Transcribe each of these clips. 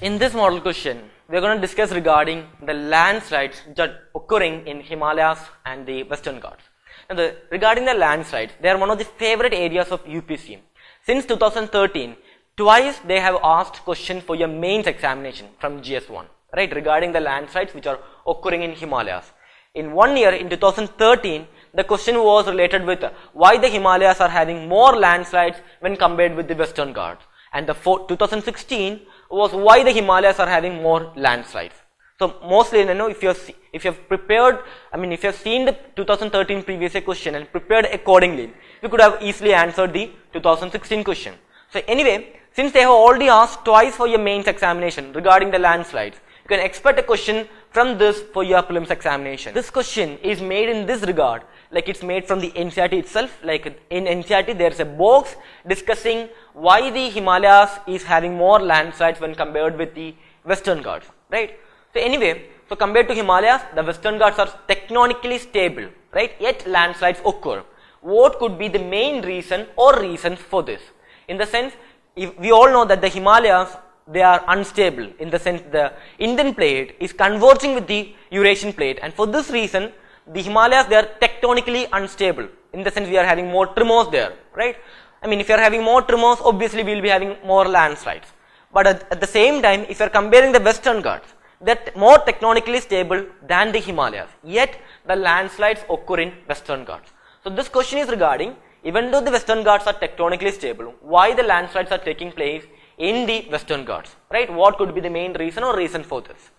In this model question, we are going to discuss regarding the landslides that are occurring in Himalayas and the Western Ghats. Now, regarding the landslides, they are one of the favorite areas of UPSC. Since 2013, twice they have asked questions for your mains examination from GS1, right, regarding the landslides which are occurring in Himalayas. In 1 year, in 2013, the question was related with why the Himalayas are having more landslides when compared with the Western Ghats. And the 2016 was why the Himalayas are having more landslides. So mostly, if you have prepared, if you have seen the 2013 previous year question and prepared accordingly, you could have easily answered the 2016 question. So anyway, since they have already asked twice for your mains examination regarding the landslides, you can expect a question from this for your prelims examination. This question is made in this regard, like it's made from the NCERT itself. Like in NCERT, there is a box discussing why the Himalayas is having more landslides when compared with the Western Ghats, right? So anyway, so compared to Himalayas, the Western Ghats are tectonically stable, right? Yet landslides occur. What could be the main reason or reasons for this? In the sense, if we all know that the Himalayas, they are unstable, in the sense the Indian plate is converging with the Eurasian plate, and for this reason the Himalayas, they are tectonically unstable, in the sense we are having more tremors there, right? If you are having more tremors, obviously we will be having more landslides. But at the same time, if you are comparing the Western Ghats, that more tectonically stable than the Himalayas, yet the landslides occur in Western Ghats. So this question is regarding, even though the Western Ghats are tectonically stable, why the landslides are taking place in the Western Ghats, right? What could be the main reason or reason for this?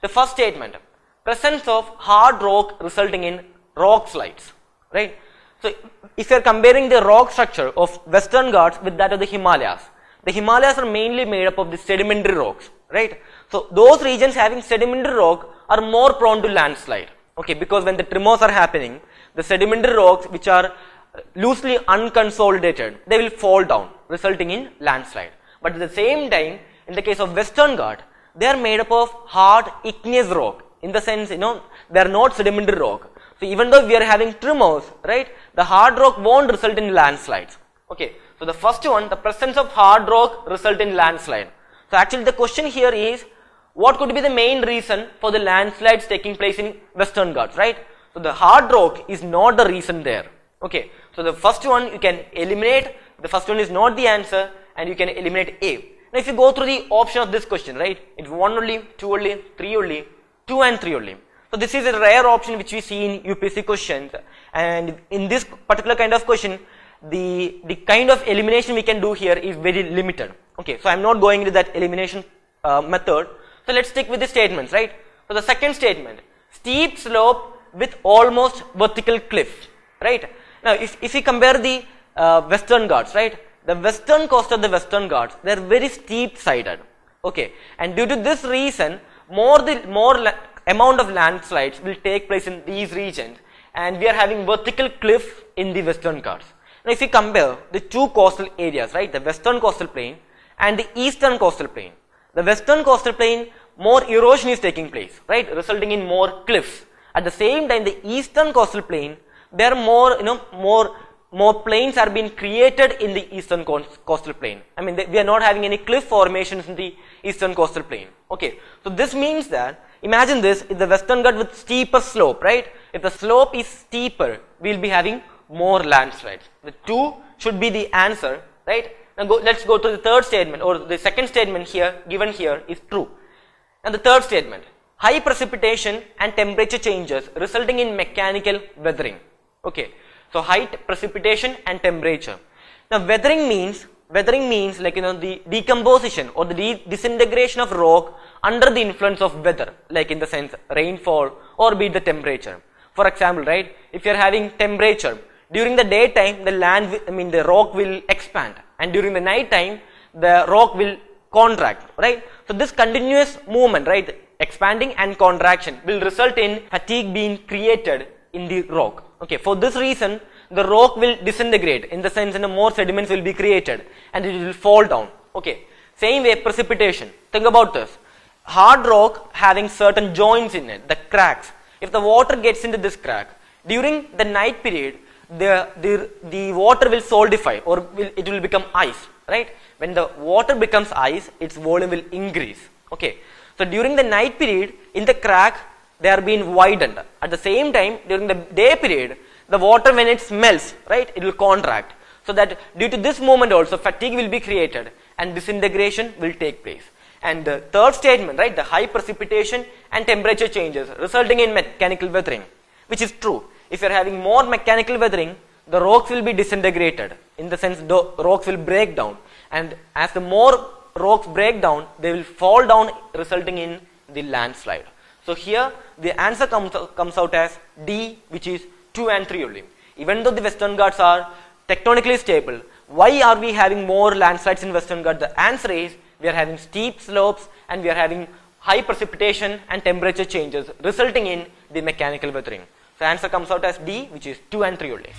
The first statement, presence of hard rock resulting in rock slides, right? So if you are comparing the rock structure of Western Ghats with that of the Himalayas are mainly made up of the sedimentary rocks, right? So those regions having sedimentary rock are more prone to landslide, okay, because when the tremors are happening, the sedimentary rocks which are loosely unconsolidated, they will fall down, resulting in landslide. But at the same time, in the case of Western Ghats, they are made up of hard igneous rock, in the sense, they are not sedimentary rock. So even though we are having tremors, right, the hard rock won't result in landslides. Okay, so the first one, the presence of hard rock result in landslide. So actually the question here is, what could be the main reason for the landslides taking place in Western Ghats, right? So the hard rock is not the reason there. Okay, so the first one you can eliminate, the first one is not the answer, and you can eliminate A. Now if you go through the option of this question, right, it's 1 only, 2 only, 3 only, 2 and 3 only. So this is a rare option which we see in UPSC questions, and in this particular kind of question, the kind of elimination we can do here is very limited. Okay, so I'm not going into that elimination method. So let's stick with the statements, right? So the second statement, steep slope with almost vertical cliff, right? Now if we compare the Western Ghats, right, the western coast of the Western Ghats, they are very steep sided, okay, and due to this reason, more amount of landslides will take place in these regions, and we are having vertical cliff in the Western Ghats. Now if you compare the two coastal areas, right, the Western coastal plain and the Eastern coastal plain, the Western coastal plain, more erosion is taking place, right, resulting in more cliffs. At the same time, the Eastern coastal plain, there are more plains are being created in the Eastern coastal plain. We are not having any cliff formations in the Eastern coastal plain. Okay, so this means that, imagine this, if the Western Ghats with steeper slope, right? If the slope is steeper, we will be having more landslides. The 2 should be the answer, right? Now let's go to the third statement, or the second statement here, given here is true. And the third statement, high precipitation and temperature changes resulting in mechanical weathering. Okay, so high precipitation and temperature. Now weathering means like the decomposition or the disintegration of rock under the influence of weather, like in the sense rainfall or be it the temperature. For example, right, if you are having temperature during the daytime, the rock will expand, and during the night time the rock will contract, right? So this continuous movement, right, expanding and contraction will result in fatigue being created in the rock. Okay, for this reason the rock will disintegrate, in the sense more sediments will be created and it will fall down. Okay, same way precipitation. Think about this. Hard rock having certain joints in it, the cracks. If the water gets into this crack, during the night period, the water will solidify, or it will become ice, right? When the water becomes ice, its volume will increase. Okay. So during the night period, in the crack, they are being widened. At the same time, during the day period, the water when it melts, right, it will contract. So that due to this movement also, fatigue will be created and disintegration will take place. And the third statement, right, the high precipitation and temperature changes resulting in mechanical weathering, which is true. If you are having more mechanical weathering, the rocks will be disintegrated. In the sense, the rocks will break down. And as the more rocks break down, they will fall down, resulting in the landslide. So here, the answer comes out as D, which is 2 and 3 only. Even though the Western Ghats are tectonically stable, why are we having more landslides in Western Ghats? The answer is, we are having steep slopes and we are having high precipitation and temperature changes, resulting in the mechanical weathering. So answer comes out as D, which is 2 and 3 only.